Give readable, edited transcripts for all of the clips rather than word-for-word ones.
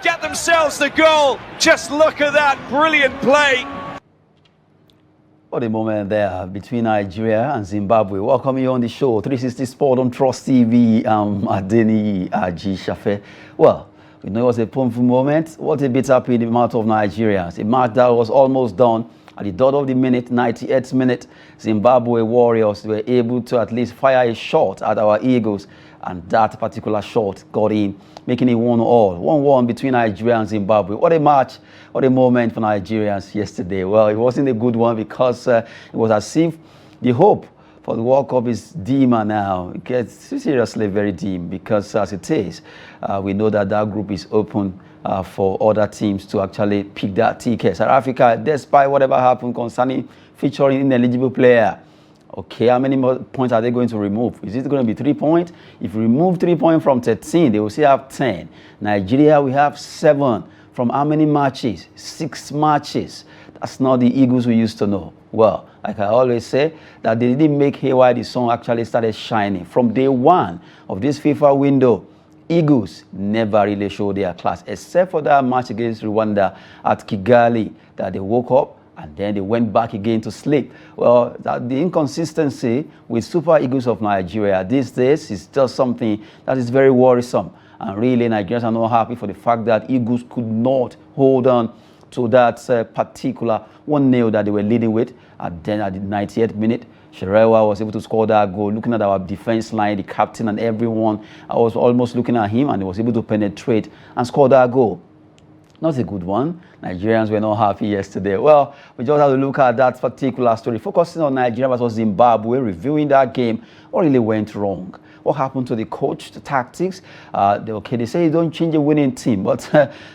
Get themselves the goal. Just look at that brilliant play. What a moment there between Nigeria and Zimbabwe. Welcome you on the show, 360 Sport on Trust TV. Adeni Aji-Shafe. Well, we know it was a painful moment. What a bitter pill in the mouth of Nigerians. A match that was almost done. At the dot of the minute, 98th minute, Zimbabwe Warriors were able to at least fire a shot at our Eagles, and that particular shot got in, making it 1-1. 1-1 between Nigeria and Zimbabwe. What a match, what a moment for Nigerians yesterday. Well, it wasn't a good one because it was as if the hope for the World Cup is dimmer now. It gets seriously very dim because as it is, we know that that group is open for other teams to actually pick that ticket. South Africa, despite whatever happened concerning featuring ineligible player, okay, how many more points are they going to remove? Is it going to be 3 points? If you remove 3 points from 13, they will still have 10. Nigeria, we have 7 from how many matches? 6 matches. That's not the Eagles we used to know. Well, like I always say, that they didn't make hay while the sun actually started shining. From day one of this FIFA window, Eagles never really showed their class, except for that match against Rwanda at Kigali, that they woke up and then they went back again to sleep. Well, the inconsistency with Super Eagles of Nigeria these days is just something that is very worrisome. And really, Nigerians are not happy for the fact that Eagles could not hold on to that particular 1-0 that they were leading with. And then at the 90th minute, Sherewa was able to score that goal. Looking at our defense line, the captain and everyone, I was almost looking at him and he was able to penetrate and score that goal. Not a good one. Nigerians were not happy yesterday. Well, we just have to look at that particular story, focusing on Nigeria versus Zimbabwe, reviewing that game. What really went wrong? What happened to the coach, the tactics? They say you don't change a winning team, but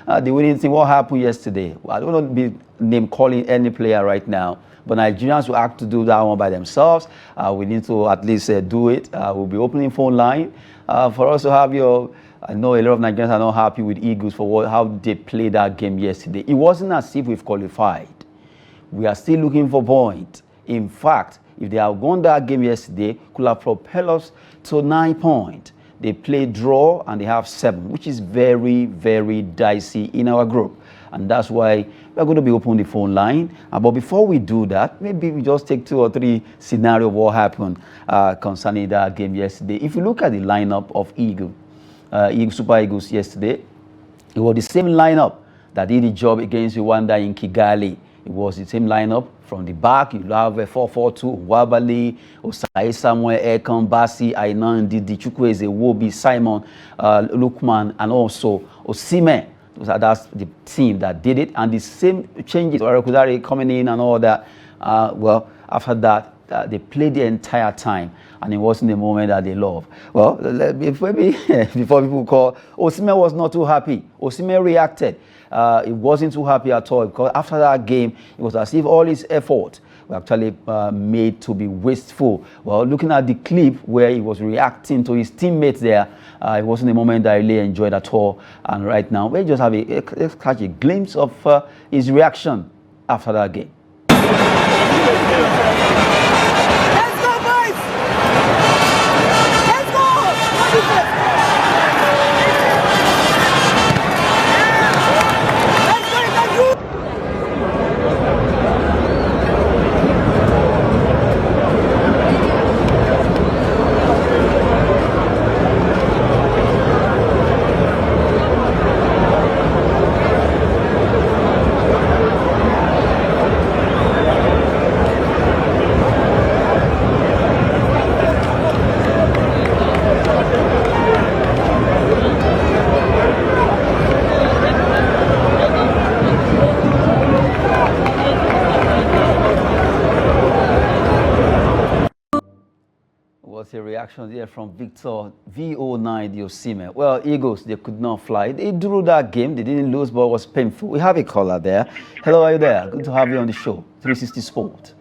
the winning team, what happened yesterday? I don't want to be name calling any player right now, but Nigerians will have to do that one by themselves. We need to at least do it. We'll be opening phone line for us to have your. I know a lot of Nigerians are not happy with Eagles for how they played that game yesterday. It wasn't as if we've qualified. We are still looking for points. In fact, if they had won that game yesterday, could have propelled us to 9 points. They played draw and they have 7, which is very, very dicey in our group. And that's why we're going to be opening the phone line. But before we do that, maybe we just take 2 or 3 scenarios of what happened concerning that game yesterday. If you look at the lineup of Super Eagles yesterday, it was the same lineup that did the job against Rwanda in Kigali. It was the same lineup. From the back, you have a 4-4-2, Wabali, Osai Samuel, Ekon, Basi, Ainan, Didi, Chukwueze, Wobi, Simon, Lukman, and also Osimhen. That's the team that did it. And the same changes, Orekudare coming in and all that. Well, after that, they played the entire time, and it wasn't the moment that they love. Well, maybe before people call, Osimhen was not too happy. Osimhen reacted. He wasn't too happy at all because after that game, it was as if all his effort were actually made to be wasteful. Well, looking at the clip where he was reacting to his teammates there, it wasn't a moment that I really enjoyed at all. And right now, we just have let's catch a glimpse of his reaction after that game. A reaction there from Victor VO9 Osimhen. Well, Eagles, they could not fly. They drew that game. They didn't lose, but it was painful. We have a caller there. Hello, are you there? Good to have you on the show. 360 Sport.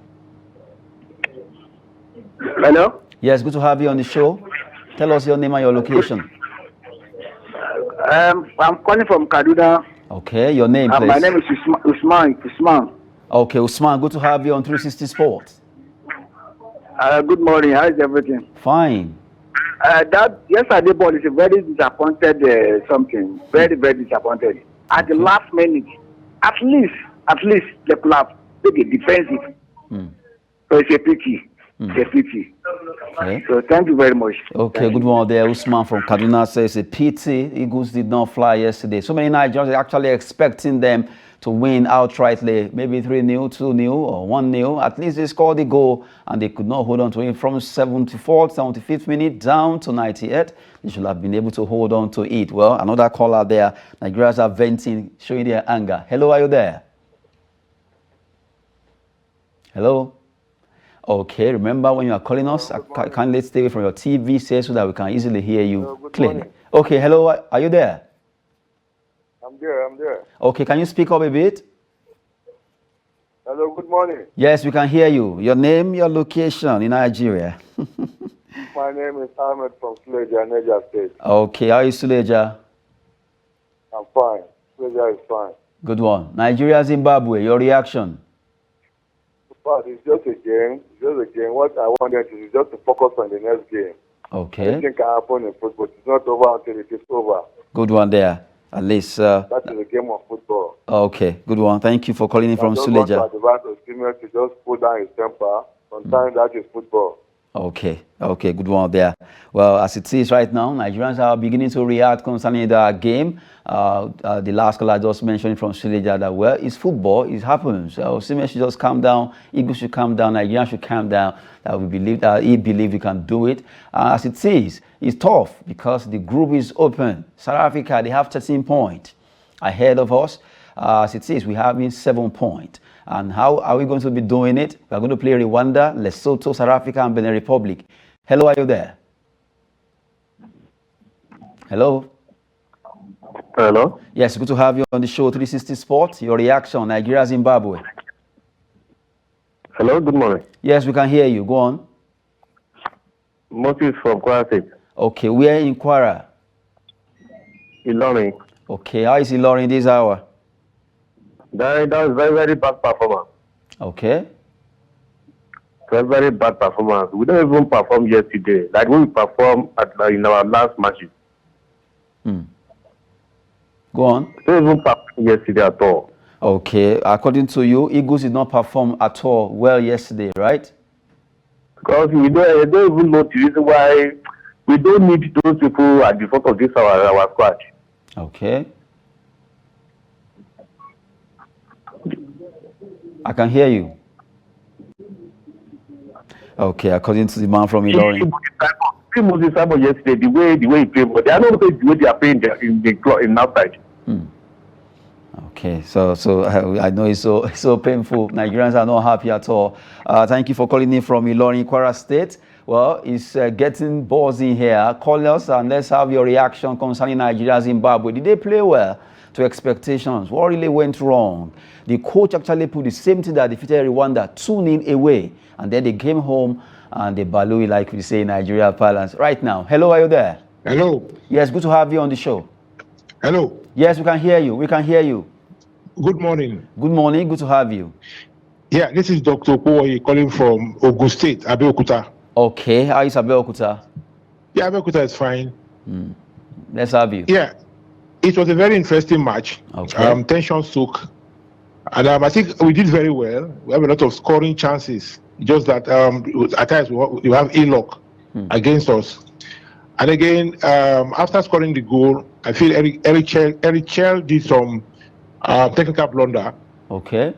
Hello? Yes, good to have you on the show. Tell us your name and your location. I'm calling from Kaduna. Okay, your name, please. My name is Usman. Okay, Usman, good to have you on 360 Sport. Good morning. How is everything? Fine. That yesterday ball is a very disappointed something. Very, very disappointed. at the last minute. At least they could have take a defensive. So it's a pity. It's a pity. Okay. So thank you very much. Okay, good one there. Usman from Kaduna says a pity Eagles did not fly yesterday. So many Nigerians are actually expecting them to win outrightly, maybe 3-0, 2-0, or 1-0. At least they scored the goal and they could not hold on to it from 74th, 75th minute down to 98th. They should have been able to hold on to it. Well, another caller there. Nigerians are venting, showing their anger. Hello, are you there? Hello? Okay, remember when you are calling us, kindly stay away from your TV set so that we can easily hear you clearly. Morning. Okay, hello, are you there? I'm there. Okay, can you speak up a bit? Hello, good morning. Yes, we can hear you. Your name, your location in Nigeria. My name is Ahmed from Suleja, Niger State. Okay, how is Suleja? I'm fine. Suleja is fine. Good one. Nigeria, Zimbabwe, your reaction? But it's just a game. What I want them to do is just to focus on the next game. Okay. Anything can happen in football. It's not over until it is over. Good one there. At least. That is a game of football. Okay, good one. Thank you for calling in from Suleja. I just want to advise to just put down his temper. Sometimes that is football. Okay, good one there. Well, as it is right now, Nigerians are beginning to react concerning the game. The last caller just mentioned from Suleja that, well, it's football, it happens. Osimhen should just calm down, Eagles should calm down, Nigerians should calm down. That we believe that he believes we can do it. As it is, it's tough because the group is open. South Africa, they have 13 points ahead of us. As it is, we have 7 points. And how are we going to be doing it? We are going to play Rwanda, Lesotho, South Africa, and Benin Republic. Hello, are you there? Hello? Hello? Yes, good to have you on the show, 360 Sports. Your reaction, Nigeria, Zimbabwe. Hello, good morning. Yes, we can hear you. Go on. Moses from Kwara State. Okay, where in Kwara? Ilorin. Okay, how is Ilorin this hour? That was very, very bad performance. Okay. Very, very bad performance. We don't even perform yesterday. Like we performed in our last matches. Go on. We don't even perform yesterday at all. Okay, according to you, Eagles did not perform at all well yesterday, right? Because we don't even know the reason why we don't need those people at the front of this our squad. Okay. I can hear you. Okay, according to the man from Ilorin. Moses Simon yesterday, the way he played, but they are not the way they are playing in outside. Okay, so I know it's so painful. Nigerians are not happy at all. Thank you for calling in from Ilorin, Kwara State. Well, it's getting buzzing here. Call us and let's have your reaction concerning Nigeria, Zimbabwe. Did they play well to expectations? What really went wrong? The coach actually put the same thing that defeated Rwanda 2-0 away, and then they came home and they baloo, like we say in Nigeria parlance. Right now, hello, are you there? Hello. Yes, good to have you on the show. Hello. Yes, we can hear you. We can hear you. Good morning. Good morning. Good to have you. Yeah, this is Dr. Powoye calling from Ogun State, Abeokuta. Okay, how is Abeokuta? Yeah, Abeokuta is fine. Let's have you. Yeah, it was a very interesting match. Okay. Tension took. And I think we did very well. We have a lot of scoring chances. Just that at times we have A-lock against us. And again, after scoring the goal, I feel Eric Chell did some technical blunder. Okay.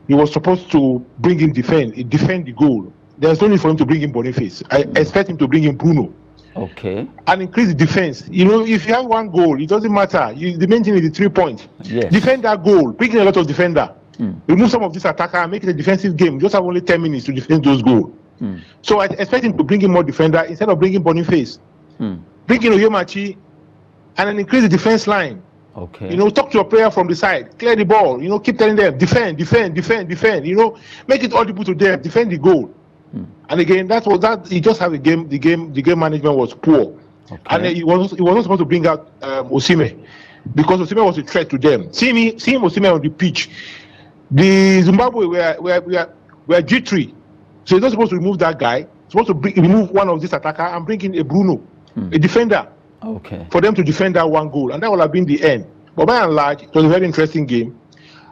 He was supposed to bring in defend the goal. There's no need for him to bring in Boniface. I expect him to bring in Bruno. Okay. And increase the defense. You know, if you have one goal, it doesn't matter. The main thing is the 3 points. Yes. Defend that goal. Bring in a lot of defender. Remove some of this attacker and make it a defensive game. Just have only 10 minutes to defend those goals. So I expect him to bring in more defender instead of bringing Boniface. Bring in Oyemachi and then increase the defense line. Okay. You know, talk to your player from the side, clear the ball. You know, keep telling them defend. You know, make it audible to them. Defend the goal. And again, that. He just have a game. The game management was poor, and he was not supposed to bring out Osimhen because Osimhen was a threat to them. Seeing Osimhen on the pitch, the Zimbabwe were jittery, so he's not supposed to remove that guy. He's supposed to remove one of this attacker and bring in a Bruno, a defender. Okay. For them to defend that one goal, and that would have been the end. But by and large, it was a very interesting game.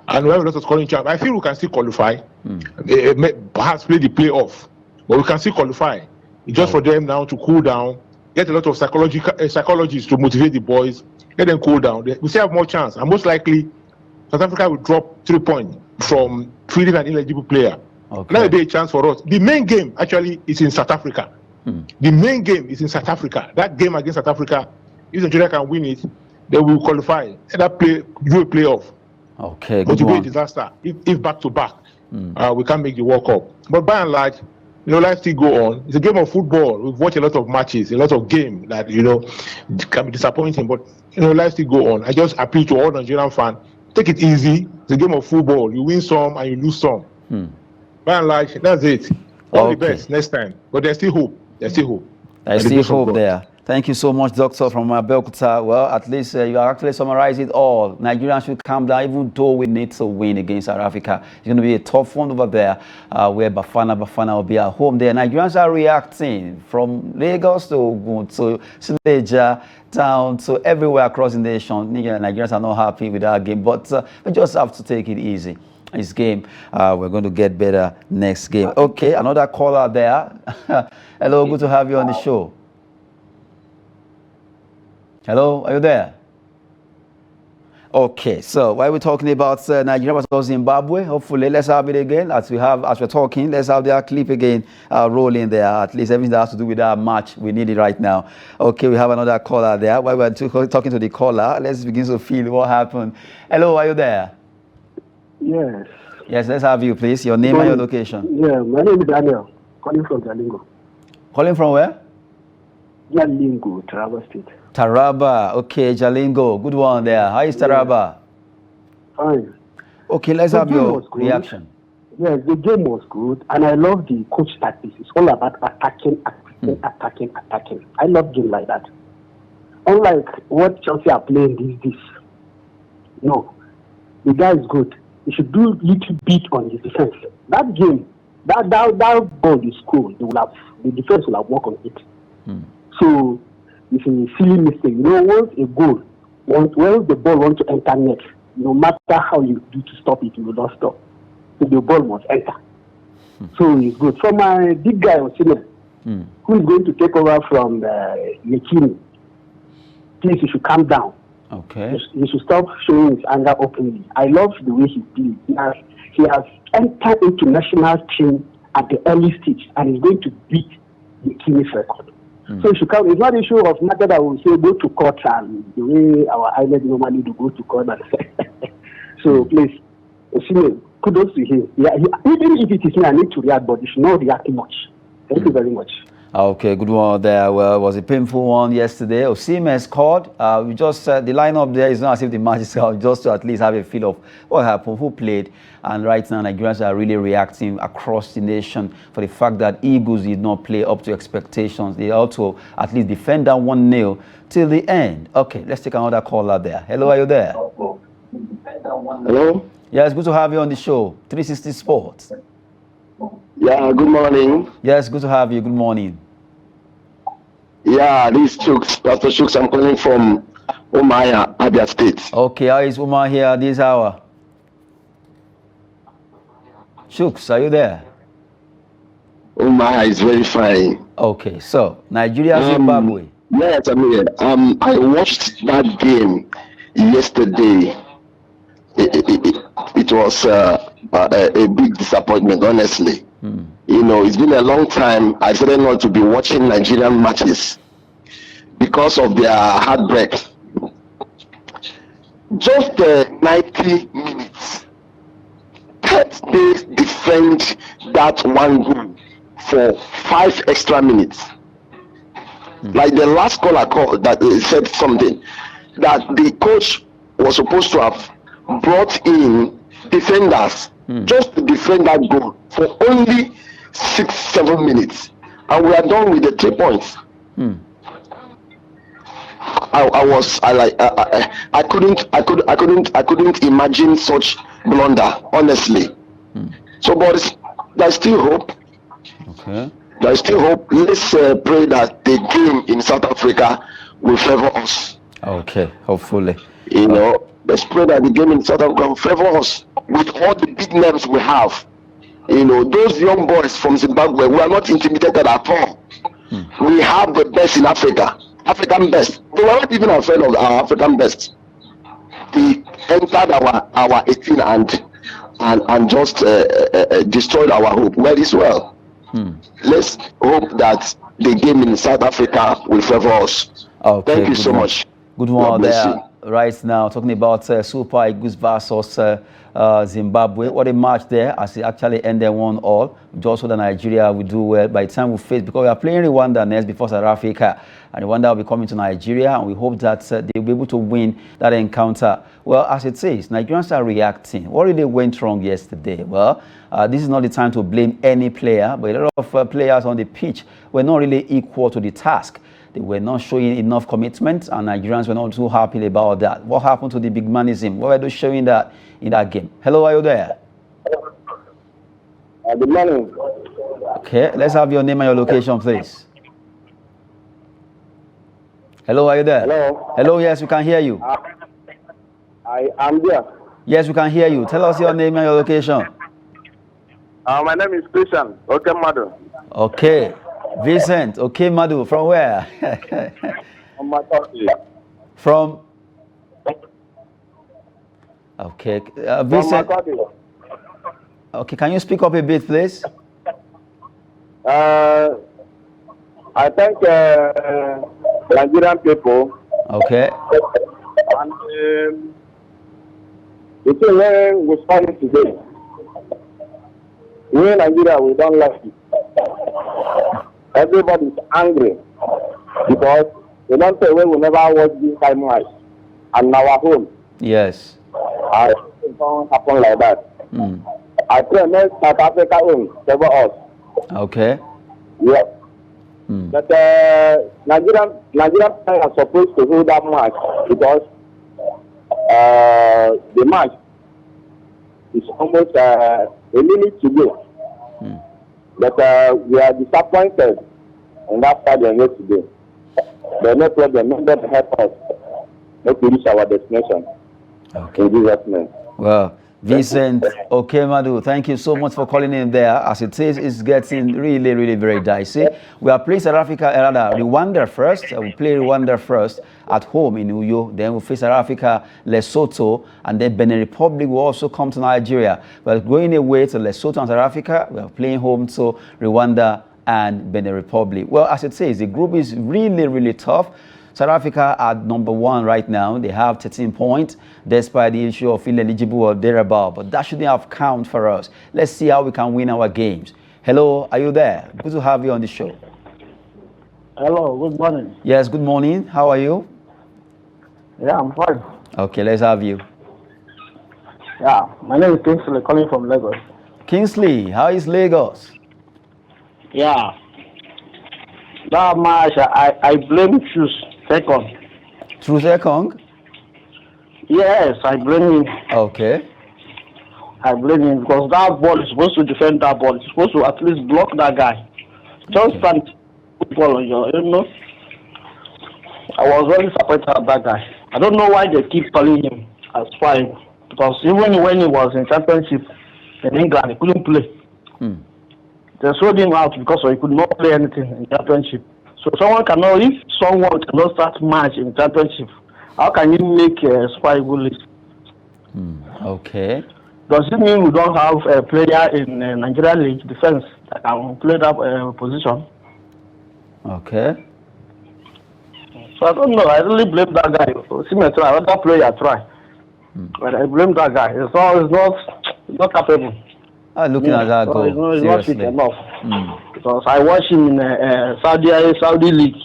And we have a lot of scoring chance. I feel we can still qualify. Perhaps play the playoff. But we can still qualify. It's just for them now to cool down, get a lot of psychologists to motivate the boys, let them cool down. We still have more chance. And most likely, South Africa will drop 3 points from treating an ineligible player. Okay. That will be a chance for us. The main game actually is in South Africa. The main game is in South Africa. That game against South Africa, if Nigeria can win it, they will qualify. Do a playoff. Okay, But good it will be a one. disaster if back to back we can't make the World Cup. But by and large, life still go on. It's a game of football. We've watched a lot of matches, a lot of games that can be disappointing. But life still go on. I just appeal to all Nigerian fans: take it easy. It's a game of football. You win some and you lose some. By and large, that's it. All the best next time. But there's still hope. There's still hope. There's still hope there. Thank you so much, Doctor, from Abeokuta. Well, at least you actually summarized it all. Nigerians should calm down, even though we need to win against South Africa. It's going to be a tough one over there, where Bafana will be at home there. Nigerians are reacting from Lagos to Ogun to Suleja down to everywhere across the nation. Nigerians are not happy with that game, but we just have to take it easy. This game, we're going to get better next game. Okay, another caller there. Hello, good to have you on the show. Hello, are you there? Okay, so while we're talking about Nigeria versus Zimbabwe, hopefully let's have it again as we're talking. Let's have that clip again rolling there. At least everything that has to do with that match, we need it right now. Okay, we have another caller there. While we're talking to the caller, let's begin to feel what happened. Hello, are you there? Yes. Yes, let's have you, please. Your name and your location. Yeah, my name is Daniel, calling from Jalingo. Calling from where? Jalingo, Taraba State. Taraba. Okay, Jalingo. Good one there. How is Taraba? Fine. Okay, let's have your reaction. Yes, the game was good, and I love the coach tactics. It's all about attacking. I love game like that. Unlike what Chelsea are playing these days. No, the guy is good. He should do a little bit on his defense. That game, that ball is cool. The defense will have worked on it. So it's a silly mistake. Once a goal, once the ball wants to enter net, no matter how you do to stop it, you will not stop. So the ball must enter. So it's good. For my big guy on Sinan, who is going to take over from Yekini, please, you should calm down. Okay. He should stop showing his anger openly. I love the way he plays. He has entered into national team at the early stage and is going to beat the King's record. So he should come. It's not an issue of matter that we say go to court and the way our island normally do go to court. So please, kudos to him. Even if it is me, I need to react, but you should not react much. Thank you very much. Okay, good one there. Well, it was a painful one yesterday. Osimhen scored. We just the lineup there is not as if the match is out, just to at least have a feel of what happened, who played. And right now, Nigerians are really reacting across the nation for the fact that Eagles did not play up to expectations. They also at least defend that 1-0 till the end. Okay, let's take another caller there. Hello, are you there? Hello? Yes, good to have you on the show. 360 Sports. Yeah, good morning. Yes, good to have you. Good morning. Yeah, this is Chooks, Pastor Chooks. I'm calling from Umaya, Abia State. Okay, how is Umar here this hour? Chooks, are you there? Umaya is very fine. Okay, so Nigeria, Zimbabwe. Yes, I'm here. I watched that game yesterday. It was a big disappointment, honestly. It's been a long time. I started not to be watching Nigerian matches because of their heartbreak. Just 90 minutes. Can't they defend that one goal for 5 extra minutes? Like the last caller called that said something that the coach was supposed to have brought in defenders just to defend that goal for only 6-7 minutes, and we are done with the 3 points. I couldn't imagine such blunder, honestly. So, but there's still hope. Okay. There's still hope. Let's pray that the game in South Africa will favor us. Okay, hopefully. You know, let's pray that the game in South Africa will favor us with all the big names we have. You know, those young boys from Zimbabwe, we are not intimidated at all. We have the best in Africa, African best. They were not even afraid of our African best. They entered our 18 and just destroyed our hope. Well, as well. Let's hope that the game in South Africa will favor us. Okay, thank you so much. Good one there. Right now, talking about Super Eagles versus Zimbabwe. What a match there, as it actually ended 1-1. Just so that Nigeria will do well by the time we face, because we are playing Rwanda next before South Africa, and Rwanda will be coming to Nigeria, and we hope that they'll be able to win that encounter. Well, as it says, Nigerians are reacting. What really went wrong yesterday? Well, this is not the time to blame any player, but a lot of players on the pitch were not really equal to the task. They were not showing enough commitment, and Nigerians were not too happy about that. What happened to the big manism? What were they showing that in that game? Hello, are you there? Good morning. Okay, let's have your name and your location, please. Hello, are you there? Hello. Hello, yes, we can hear you. I am there. Yes, we can hear you. Tell us your name and your location. My name is Christian. Okay, Madu. Okay. Vincent, okay, Madu, from where? From my country. From? Okay, Vincent. Okay, can you speak up a bit, please? I thank Nigerian people. Okay. And the thing when we started today, we in Nigeria, we don't like it. Everybody is angry because they don't say we will never watch this kind of match and our home. Yes. It don't happen like that. I pray next South Africa home favor us. Okay. Yeah. But Nigerian players are supposed to hold that match because the match is almost a minute to go. But we are disappointed in that stadium yesterday. But no problem, no God help us not to reach our destination. Okay. In Jesus' name. Well, Vincent, okay, Madu, thank you so much for calling in there. As it is, it's getting really, really very dicey. We are playing South Africa, Rwanda first. We play Rwanda first at home in Uyo. Then we'll face South Africa, Lesotho, and then Benin Republic will also come to Nigeria. We're going away to Lesotho and South Africa. We are playing home to Rwanda and Benin Republic. Well, as it says, the group is really, really tough. South Africa are number 1 right now. They have 13 points, despite the issue of ineligible or thereabout. But that shouldn't have count for us. Let's see how we can win our games. Hello, are you there? Good to have you on the show. Hello, good morning. Yes, good morning. How are you? Yeah, I'm fine. Okay, let's have you. Yeah, my name is Kingsley, calling from Lagos. Kingsley, how is Lagos? Yeah. That match, I blame Choose second. True second? Yes, I blame him. Okay. I blame him because that ball is supposed to defend that ball. It's supposed to at least block that guy. Just stand football on your, you know. I was very disappointed at that guy. I don't know why they keep calling him as spy, because even when he was in championship in England, he couldn't play. They sold him out because he could not play anything in championship. So if someone cannot start match in championship, how can you make a spy list? Okay. Does it mean we don't have a player in Nigeria League defense that can play that position? Okay. So I don't know. I really blame that guy. See me try. Other player try, but I blame that guy. It's not capable. Looking at that goal, it's not fit seriously. enough. Because I watch him in Saudi League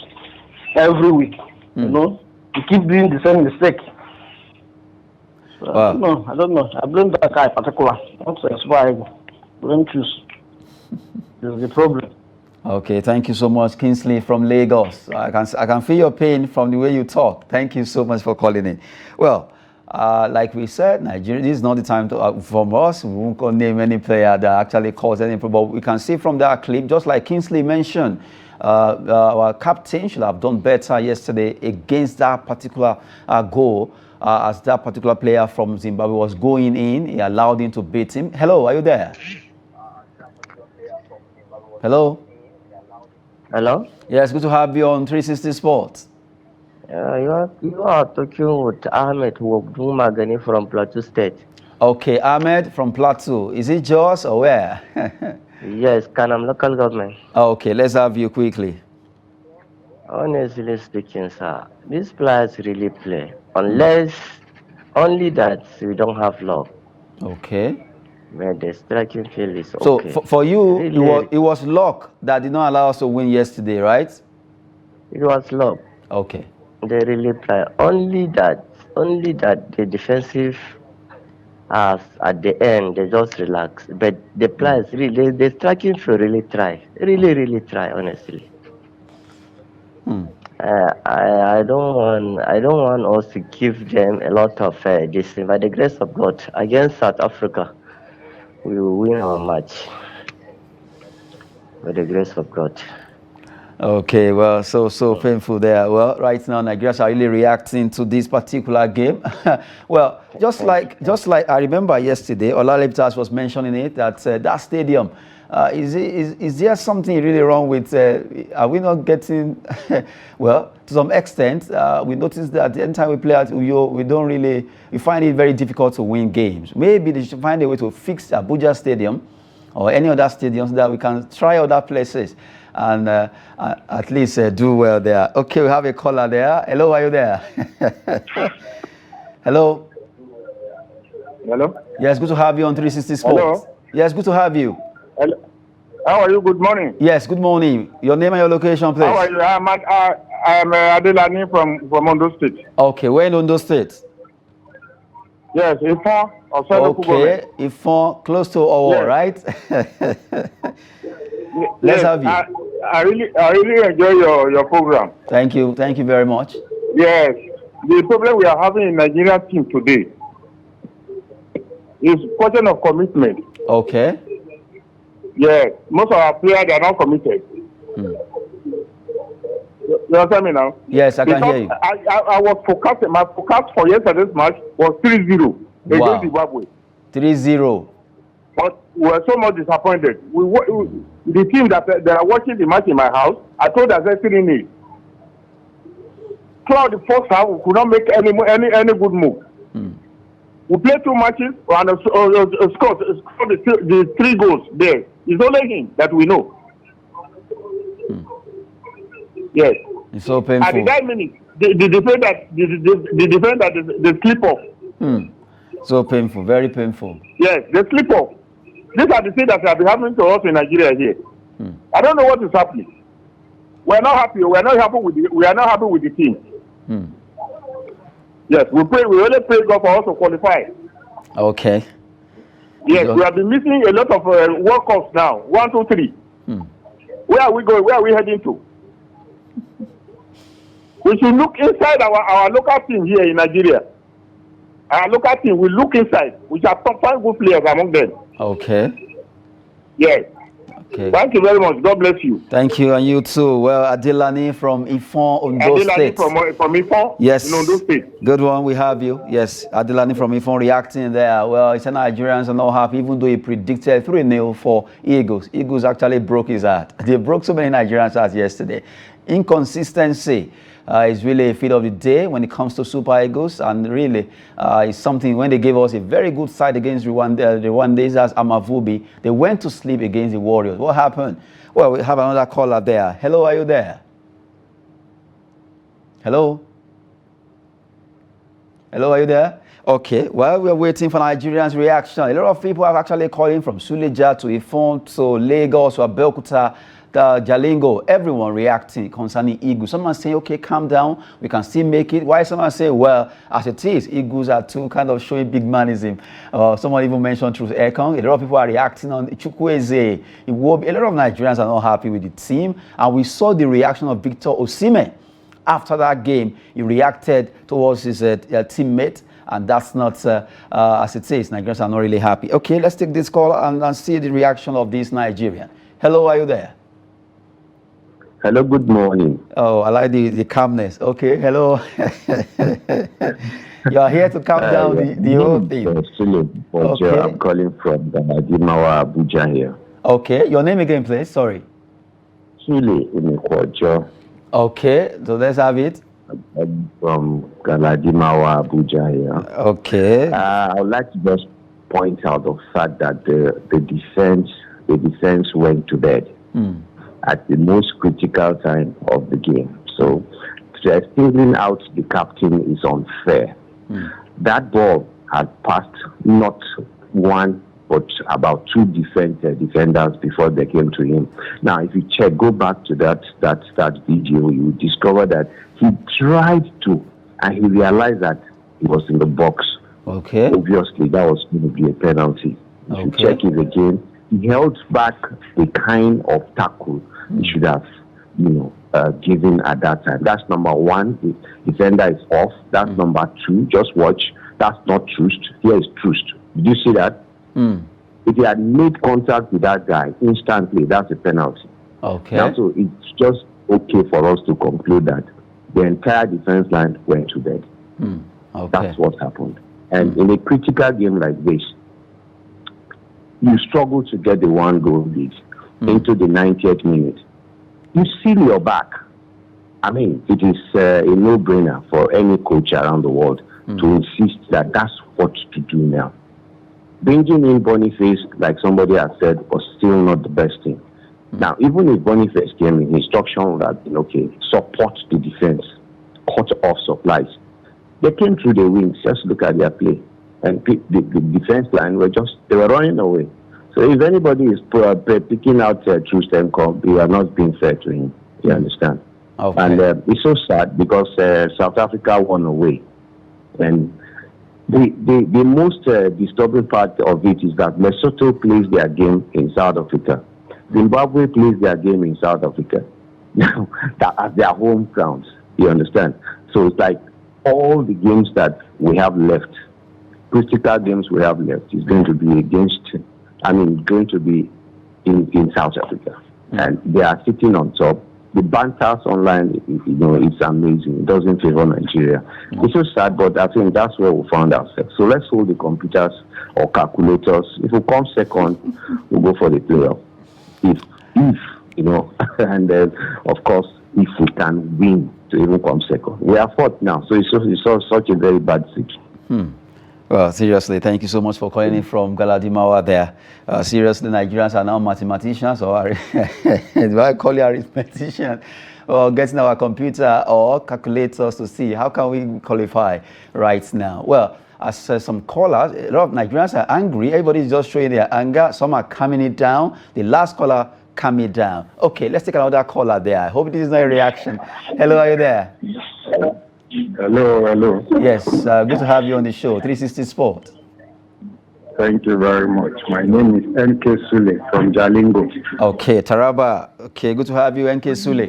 every week. You know, he keep doing the same mistake. So Wow. I don't know. I blame that guy in particular. Not Zimbabwe. Blame Choose. This is the problem. Okay, thank you so much, Kingsley from Lagos. I can feel your pain from the way you talk. Thank you so much for calling in. Well, like we said, Nigeria, this is not the time to, from us. We won't go name any player that actually caused any problem. But we can see from that clip, just like Kingsley mentioned, our captain should have done better yesterday against that particular goal. as that particular player from Zimbabwe was going in. He allowed him to beat him. Hello, are you there? Hello? Hello? Yes, good to have you on 360 Sports. You are talking with Ahmed Wogdumagani from Plateau State. Okay, Ahmed from Plateau. Is it Jos or where? Yes, Kanam local government. Okay, let's have you quickly. Honestly speaking, sir, these players really play. Unless, only that we don't have luck. Okay. But the striking field is So okay. for you, Really, it was luck that did not allow us to win yesterday, right? it was luck. Okay. They really play. Only that the defensive as at the end they just relax. But the players really, the striking field really try. Really try, honestly. I don't want us to give them a lot of this thing. By the grace of God, against South Africa, we will win our match. By the grace of God. Okay, well, so painful there. Well, right now, Nigerians are really reacting to this particular game. Well, just like I remember yesterday, Olaleptas was mentioning it, that that stadium, is there something really wrong with, are we not getting, well, to some extent, we noticed that the time we play at Uyo, we find it very difficult to win games. Maybe they should find a way to fix Abuja Stadium or any other stadiums so that we can try other places and at least do well there. Okay, we have a caller there. Hello, are you there? Hello? Hello? Yes, good to have you on 360 Sports. Hello? Yes, good to have you. Hello? How are you? Good morning. Yes, good morning. Your name and your location, please. How are you? I'm Adelani from Ondo State. Okay, where in Ondo State? Yes, Ifon. Okay, Ifon, close to Owo, Yes. right? Let's have you. I really enjoy your program. Thank you very much. Yes, the problem we are having in Nigerian team today is question of commitment. Okay. Yes, most of our players are not committed. You understand me now? Yes, I can hear you. I was forecasting. My forecast for yesterday's match was 3-0 against Zimbabwe. 3-0. But we were so much disappointed. The team that are watching the match in my house, I told us 3-0. Throughout the first half, we could not make any good move. We played 2 matches and scored the 3 goals there. It's only him that we know. Yes. It's so painful. At the 9 minutes, the defender, the slip off. So painful, very painful. Yes, the slip off. These are the things that have been happening to us in Nigeria here. I don't know what is happening. We're not happy. We are not happy with the team. Yes, we only pray God for us to qualify. Okay. Yes, we have been missing a lot of World Cups now. 1, 2, 3. Where are we going? Where are we heading to? We should look inside our local team here in Nigeria. Our local team, we look inside. We shall find good players among them. Okay. Yes. Okay. Thank you very much. God bless you. Thank you, and you too. Well, Adelani from Ifon, Ondo State. From Ifon, yes. in Ondo State. Good one, we have you. Yes, Adelani from Ifon reacting there. Well, it's Nigerians are not happy, even though he predicted 3-0 for Eagles. Eagles actually broke his heart. They broke so many Nigerians' hearts yesterday. Inconsistency is really a feat of the day when it comes to Super Eagles, and really it's something. When they gave us a very good side against the Rwandese as Amavubi, they went to sleep against the Warriors. What happened? Well, we have another caller there. Hello, are you there? Hello? Hello, are you there? Okay, well, we're waiting for Nigerians' reaction. A lot of people have actually calling from Suleja to Ifon to Lagos to Abeokuta, Jalingo, everyone reacting concerning Eagles. Someone saying, okay, calm down, we can still make it. Why someone say, well, as it is, Eagles are too kind of showing big manism. Someone even mentioned Truth Ekong. A lot of people are reacting on Chukwueze. A lot of Nigerians are not happy with the team. And we saw the reaction of Victor Osimhen. After that game, he reacted towards his teammate. And that's not, as it says, Nigerians are not really happy. Okay, let's take this call and see the reaction of this Nigerian. Hello, are you there? Hello, good morning. Oh, I like the calmness. Okay, hello. You are here to calm down the whole thing. Okay. I'm calling from Dimawa, Abuja here. Okay, your name again, please. Sorry. Sule Imekwajo. Okay, so let's have it. I'm from Galadimawa, Abuja here. Okay. I would like to just point out the fact that the defense went to bed at the most critical time of the game. So singling out the captain is unfair. That ball had passed not one but about two defenders before they came to him. Now, if you go back to that video, you discover that he tried to, and he realized that he was in the box. Okay. Obviously, that was going to be a penalty. If you check it again, he held back the kind of tackle he should have, given at that time. That's number one. The defender is off. That's number two. Just watch. That's not trust. Here is trust. Did you see that? If he had made contact with that guy instantly, that's a penalty. Okay. Now, so it's just okay for us to conclude that the entire defense line went to bed. Okay. That's what happened. And in a critical game like this, you struggle to get the one goal lead into the 90th minute. You seal your back. I mean, it is a no-brainer for any coach around the world to insist that that's what to do now. Bringing in Boniface, like somebody has said, was still not the best thing. Now, even if Boniface came in, instruction would have been, okay, support the defense, cut off supplies. They came through the wings, just look at their play. And the defense line they were running away. So if anybody is picking out Trustemko, you are not being fair to him. You understand? Okay. And it's so sad because South Africa won away. And the most disturbing part of it is that Lesotho plays their game in South Africa. Zimbabwe plays their game in South Africa. Now, at their home grounds. You understand? So it's like all the games that we have left, critical games we have left, is going to be going to be in South Africa. And they are sitting on top. The banters online, it's amazing. It doesn't favor Nigeria. It's so sad, but I think that's where we found ourselves. So let's hold the computers or calculators. If we come second, we'll go for the playoff. If and then, of course, if we can win to even come second. We are fourth now, so it's such a very bad situation. Well, seriously, thank you so much for calling in from Galadimawa there. Seriously, Nigerians are now mathematicians, or do I call you arithmetician? Or getting our computer or calculators to see how can we qualify right now. Well, as some callers, a lot of Nigerians are angry. Everybody's just showing their anger. Some are calming it down. The last caller calm it down. Okay, let's take another caller there. I hope this is not a reaction. Hello, are you there? Hello. Yes, good to have you on the show, 360 Sport. Thank you very much. My name is NK Sule from Jalingo. Okay, Taraba. Okay, good to have you, NK Sule.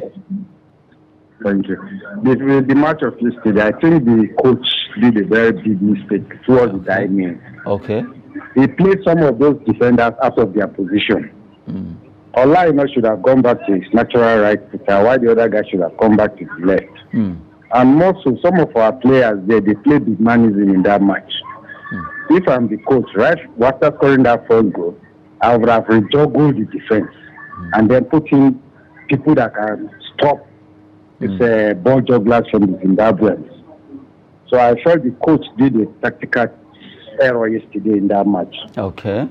Thank you. The match of yesterday, I think the coach did a very big mistake towards the timing. Okay. He played some of those defenders out of their position. Olaimo should have gone back to his natural right footer, while the other guy should have come back to the left. And more so, some of our players there, they played big manism in that match. If I'm the coach, right, after scoring that first goal, I would have rejuggled the defense and then put in people that can stop these ball jugglers from the Zimbabweans. So I felt the coach did a tactical error yesterday in that match. Okay.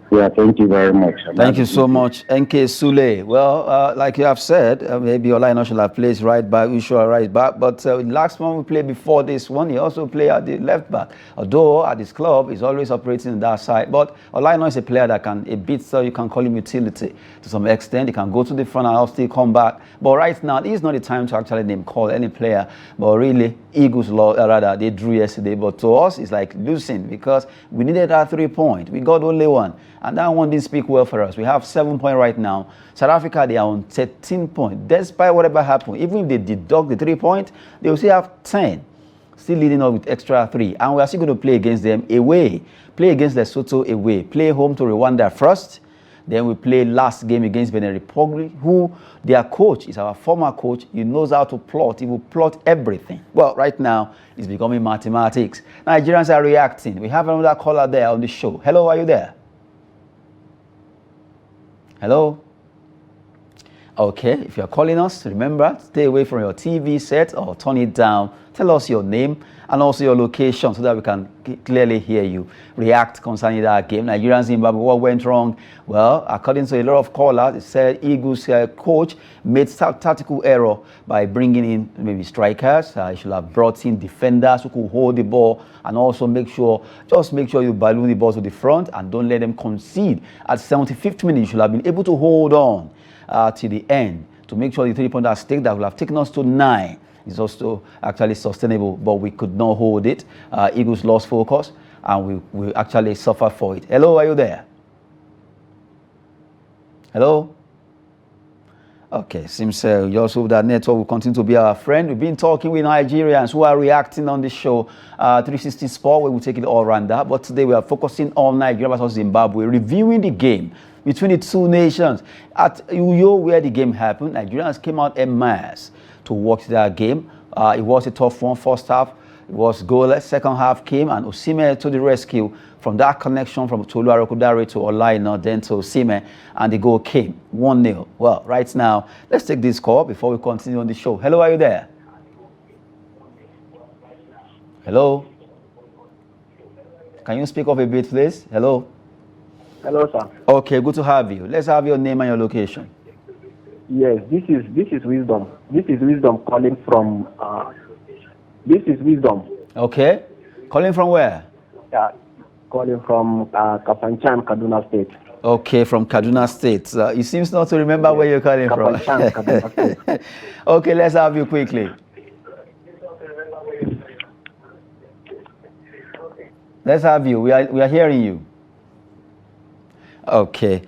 Yeah, thank you very much. Thank you so much, NK Sule. Well, like you have said, maybe Olaimo should have played right back, we should have right back. But last one we played before this one, he also played at the left back. Although at his club, he's always operating in that side. But Olaimo is a player that can, a bit, so you can call him utility to some extent. He can go to the front and I'll still come back. But right now, this is not the time to actually name call any player. But really, Eagles, they drew yesterday. But to us, it's like losing because we needed that 3 point. We got only one. And that one didn't speak well for us. We have 7 points right now. South Africa, they are on 13 points. Despite whatever happened, even if they deduct the 3 points, they will still have 10. Still leading up with extra 3. And we are still going to play against them away. Play against Lesotho away. Play home to Rwanda first. Then we play last game against Benin Republic, who their coach is our former coach. He knows how to plot. He will plot everything. Well, right now, it's becoming mathematics. Nigerians are reacting. We have another caller there on the show. Hello, are you there? Hello? Okay, if you're calling us, remember, stay away from your TV set or turn it down. Tell us your name and also your location so that we can clearly hear you. React concerning that game. Nigerian Zimbabwe, what went wrong? Well, according to a lot of callers, it said Eagles coach made tactical error by bringing in maybe strikers. He should have brought in defenders who could hold the ball and also just make sure you balloon the ball to the front and don't let them concede. At 75th minute, you should have been able to hold on to the end to make sure the 3-point at stake that would have taken us to 9 is also actually sustainable, but we could not hold it. Eagles lost focus and we actually suffered for it. Hello, are you there? Hello? Okay, seems just hope that network will continue to be our friend. We've been talking with Nigerians who are reacting on the show, 360 Sport, where we'll take it all around that. But today we are focusing on Nigeria versus Zimbabwe, reviewing the game between the two nations. At Uyo, where the game happened, Nigerians came out en masse to watch that game. It was a tough one. First half, it was goalless. Second half came and Osimhen to the rescue from that connection from Tolu Arokudare to Olaina, then to Osimhen, and the goal came 1-0. Well, right now, let's take this call before we continue on the show. Hello, are you there? Hello? Can you speak up a bit, please? Hello? Hello, sir. Okay, good to have you. Let's have your name and your location. Yes, this is Wisdom. This is Wisdom calling from. This is Wisdom. Okay, calling from where? Yeah, calling from Kafanchan, Kaduna State. Okay, from Kaduna State. It seems not to remember where you're calling from. Kaduna State. Okay, let's have you quickly. Let's have you. We are hearing you. Okay,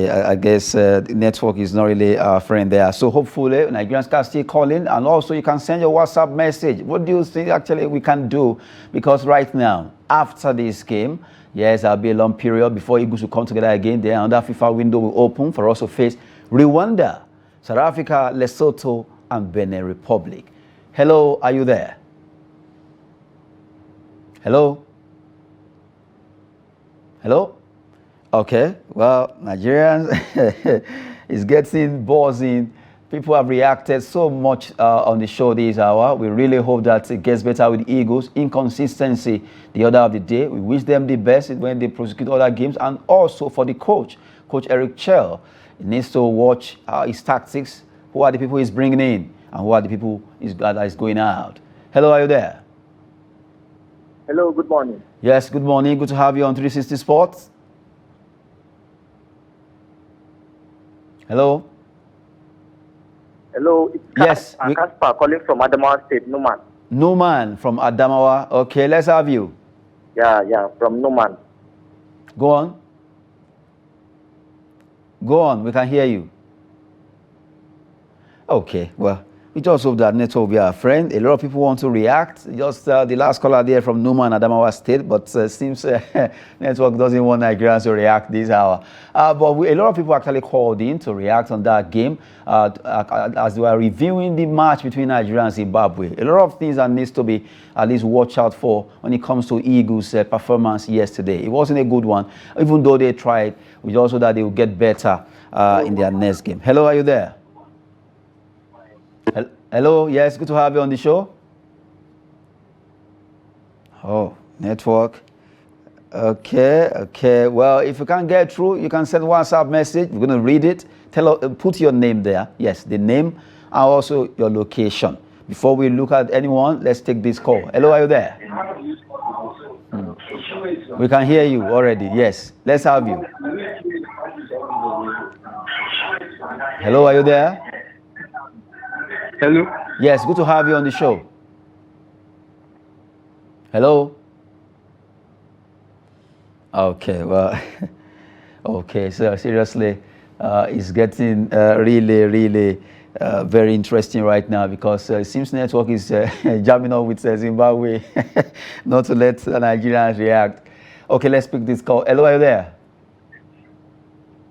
I guess the network is not really our friend there. So hopefully Nigerians can still call in, and also you can send your WhatsApp message. What do you think actually we can do? Because right now, after this game, yes, there'll be a long period before Eagles will come together again. Then another FIFA window will open for us to face Rwanda, South Africa, Lesotho, and Benin Republic. Hello, are you there? Hello? Hello? Okay, well, Nigerians is getting buzzing. People have reacted so much on the show this hour. We really hope that it gets better with Eagles. Inconsistency the order of the day. We wish them the best when they prosecute other games. And also for the coach, Coach Eric Chell, he needs to watch his tactics. Who are the people he's bringing in? And who are the people that is going out? Hello, are you there? Hello, good morning. Yes, good morning. Good to have you on 360 Sports. Hello? Hello, it's yes, Kasper calling from Adamawa State, Numan. Numan from Adamawa. Okay, let's have you. Yeah, from Numan. Go on. Go on, we can hear you. Okay, well, we just hope that network will be our friend. A lot of people want to react. Just the last caller there from Numan, Adamawa State, but seems network doesn't want Nigerians to react this hour. But a lot of people actually called in to react on that game as they were reviewing the match between Nigeria and Zimbabwe. A lot of things that needs to be at least watched out for when it comes to Eagles' performance yesterday. It wasn't a good one, even though they tried. We also hope that they will get better in their next game. Hello, are you there? Hello, yes, good to have you on the show. Oh, network. Okay. Well, if you can't get through, you can send WhatsApp message. We're going to read it. Put your name there. Yes, the name and also your location. Before we look at anyone, let's take this call. Hello, are you there? We can hear you already. Yes, let's have you. Hello, are you there? Hello. Yes, good to have you on the show. Hello. Okay, well, okay, so seriously, it's getting really very interesting right now because it seems network is jamming up with Zimbabwe not to let Nigerians react. Okay, let's pick this call. Hello, are you there?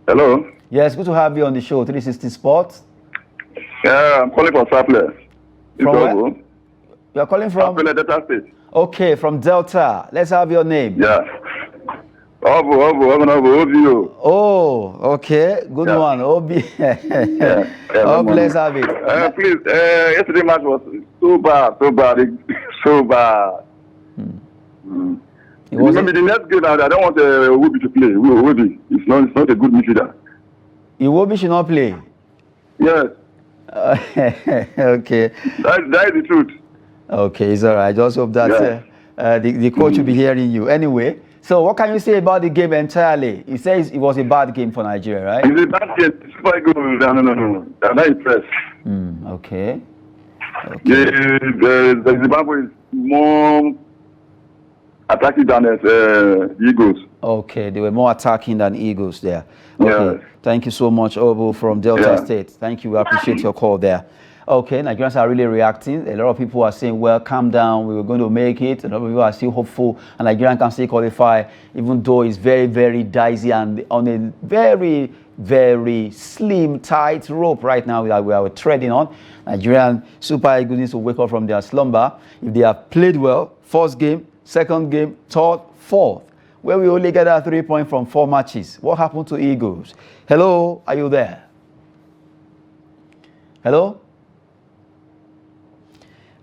Hello? Yes, good to have you on the show, 360 Sports. Yeah, I'm calling from Sapler. From where? You are calling from? Sapler, Delta State. Okay, from Delta. Let's have your name. Yeah. Obu. Oh, okay. Good one. Obi. Oh, let's have it. Please, yesterday match was so bad. Maybe the next game, I don't want Iwobi to play. Iwobi, it's not a good midfielder. Iwobi should not play? Yes. Okay. That is the truth. Okay, it's all right. I just hope that the coach will be hearing you. Anyway, so what can you say about the game entirely? He says it was a bad game for Nigeria, right? It's a bad game. Super good. No. I'm not impressed. Okay. The Zimbabwe is more attacking than the Eagles. Okay, they were more attacking than Eagles there. Okay, thank you so much, Obu from Delta State. Thank you, we appreciate your call there. Okay, Nigerians are really reacting. A lot of people are saying, well, calm down, we were going to make it. A lot of people are still hopeful, and Nigerian can still qualify, even though it's very, very dicey and on a very, very slim, tight rope right now that we are treading on. Nigerian Super Eagles need to wake up from their slumber. If they have played well, first game, second game, third, fourth, where we only get 3 points from 4 matches. What happened to Eagles? Hello, are you there? Hello?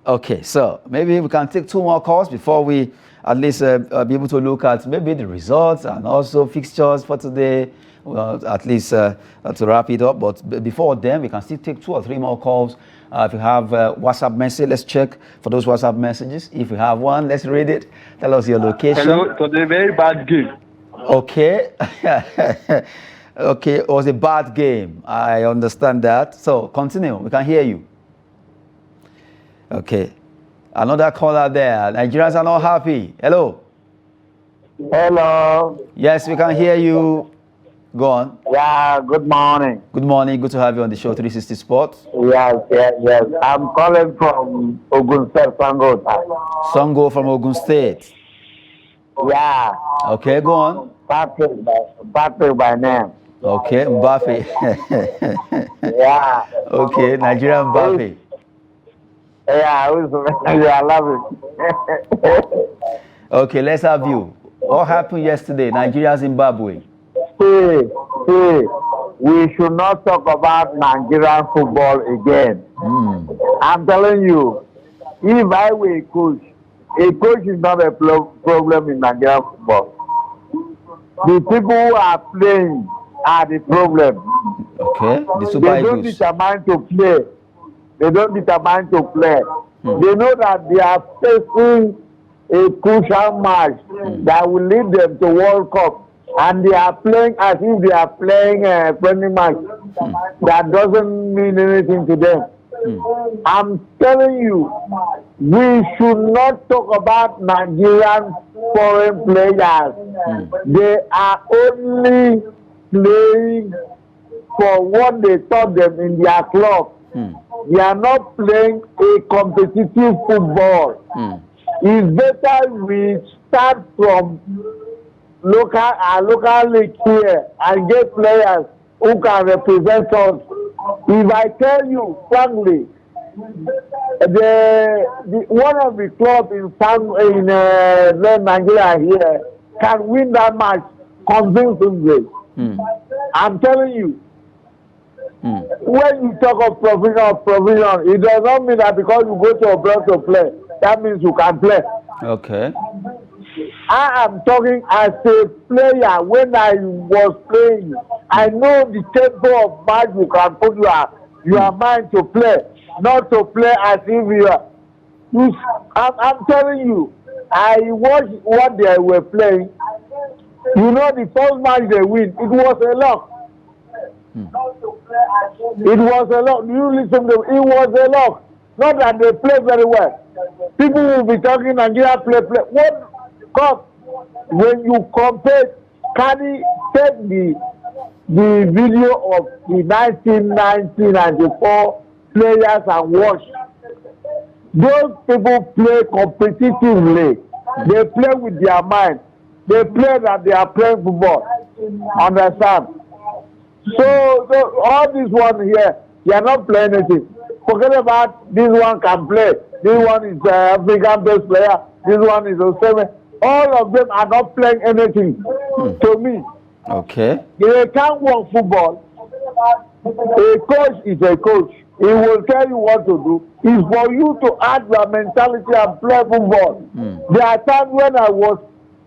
Okay, so maybe we can take 2 more calls before we at least be able to look at maybe the results and also fixtures for today. Well, at least to wrap it up. But before then, we can still take 2 or 3 more calls. If you have WhatsApp message, let's check for those WhatsApp messages. If you have one, let's read it. Tell us your location. Hello, it was a very bad game. Okay. Okay, it was a bad game. I understand that. So continue. We can hear you. Okay. Another caller there. Nigerians are not happy. Hello. Hello. Yes, we can hear you. Go on. Yeah, good morning. Good morning. Good to have you on the show, 360 Sports. Yes. I'm calling from Ogun State, Sango. Sango from Ogun State. Yeah. Okay, go on. Mbappe by name. Okay, Mbappe. Yeah. Okay, Nigerian Mbappe. Yeah, I love it. Okay, let's have you. What happened yesterday, Nigeria, Zimbabwe? See, we should not talk about Nigerian football again. I'm telling you, if I were a coach is not a problem in Nigerian football. The people who are playing are the problem. Okay, the Super They don't Eagles. determine to play. They don't determine to play. They know that they are facing a crucial match that will lead them to World Cup. And they are playing as if they are playing a friendly match. That doesn't mean anything to them. I'm telling you, we should not talk about Nigerian foreign players. They are only playing for what they taught them in their club. They are not playing a competitive football. It's better we start from local league here and get players who can represent us. If I tell you frankly, one of the clubs in Nigeria here can win that match convincingly. I'm telling you. When you talk of provision, it does not mean that because you go to a block to play, that means you can play. Okay. I am talking as a player. When I was playing, I know the tempo of match you can put your mind to play, not to play as if you are. I'm telling you, I watched what they were playing. You know, the first match they win, it was a loss. It was a loss. You listen to it was a loss. Not that they play very well. People will be talking Nigeria play. What? Come when you compare, take the video of the 1994 players and watch. Those people play competitively. They play with their mind. They play that they are playing football. Understand? So all this one here, they are not playing anything. Forget about this one can play. This one is African-based player. This one is Oseme. All of them are not playing anything to me. Okay. They can't work football. A coach is a coach. He will tell you what to do. It's for you to add your mentality and play football. There are times when I was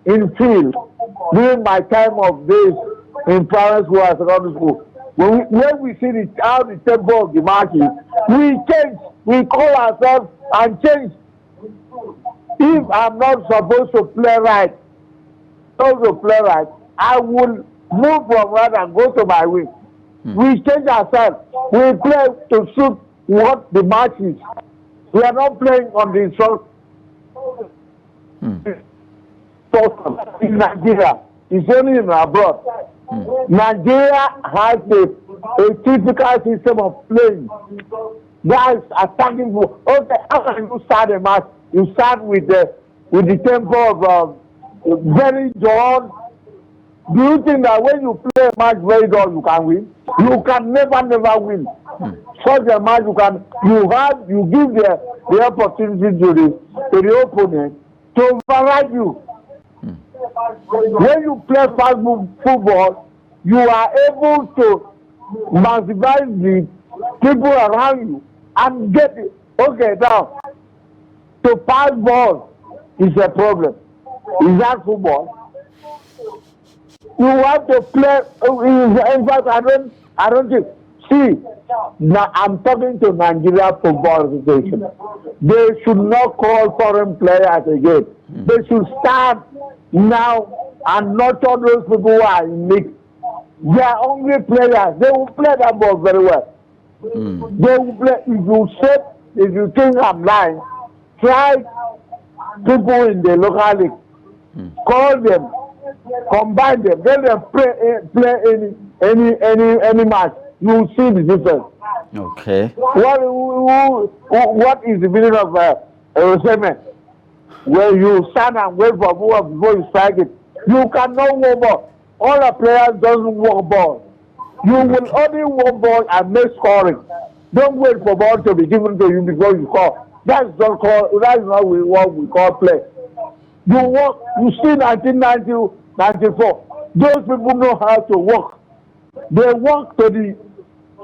in field during my time of days in primary school and secondary school. When we see how the tempo of the match is, we change. We call ourselves and change. If I'm not supposed to play right, I will move from right and go to my wing. We change ourselves. We play to suit what the match is. We are not playing on the instruction. In Nigeria, it's only in abroad. Nigeria has a typical system of playing. Guys attacking. Okay, how can you start a match? You start with the tempo of very dull. Do you think that when you play a match very dull, you can win? You can never win. Such a match you give the opportunity to the opponent to override you. When you play fast football, you are able to maximize the people around you and get it. Okay, now, to pass ball is a problem. Is that football? You have to play. In fact, I don't think. See, now I'm talking to Nigeria Football Association. They should not call foreign players again. They should start now and nurture those people who are in league. They are hungry players. They will play that ball very well. They will play. If you think I'm lying, try people in the local league. Call them, combine them, let them play any match. You will see the difference. Okay. What is the meaning of Oseme? When you stand and wait for ball before you strike it, you cannot walk ball. All the players doesn't walk ball. You will only walk ball and make scoring. Don't wait for ball to be given to you before you score. That's not what we call play. You see 1990, 94. Those people know how to walk. They walk to the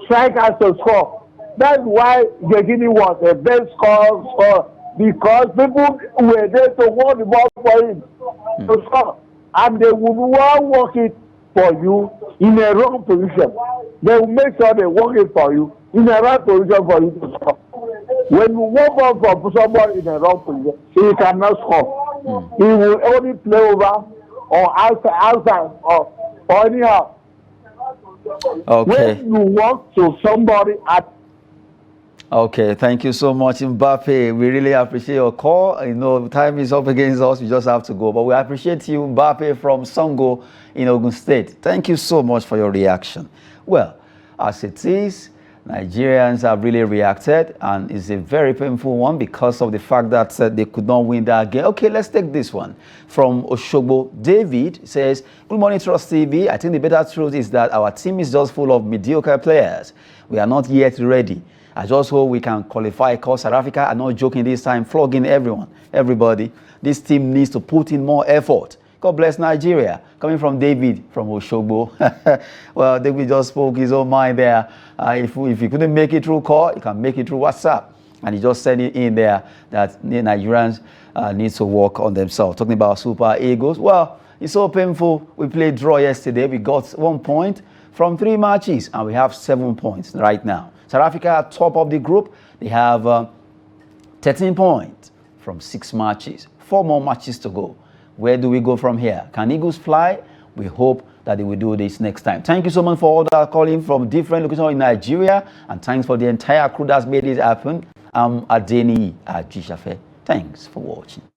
strikers to score. That's why Gegini was a best scorer because people were there to walk the ball for him to score. And they would walk it for you in a wrong position. They will make sure they walk it for you in a right position for you to score. When you walk off for somebody in a wrong position, he cannot score. He will only play over or outside or anyhow. Okay. When you walk to somebody at Okay, thank you so much, Mbappe. We really appreciate your call. You know, time is up against us. We just have to go. But we appreciate you, Mbappe from Songo in Ogun State. Thank you so much for your reaction. Well, as it is, Nigerians have really reacted, and it's a very painful one because of the fact that they could not win that game. Okay, let's take this one from Oshogbo. David says, good morning, Trust TV. I think the better truth is that our team is just full of mediocre players. We are not yet ready. I just hope we can qualify because South Africa are not joking this time, flogging everybody. This team needs to put in more effort. God bless Nigeria. Coming from David from Oshogbo. Well, David just spoke his own mind there. If he couldn't make it through call, he can make it through WhatsApp. And he just said it in there that the Nigerians need to work on themselves. Talking about Super Eagles. Well, it's so painful. We played draw yesterday. We got 1 point from 3 matches, and we have 7 points right now. South Africa are top of the group. They have 13 points from 6 matches. 4 more matches to go. Where do we go from here? Can Eagles fly? We hope that they will do this next time. Thank you so much for all that calling from different locations in Nigeria. And thanks for the entire crew that's made this happen. I'm Adeni Ajishafe. Thanks for watching.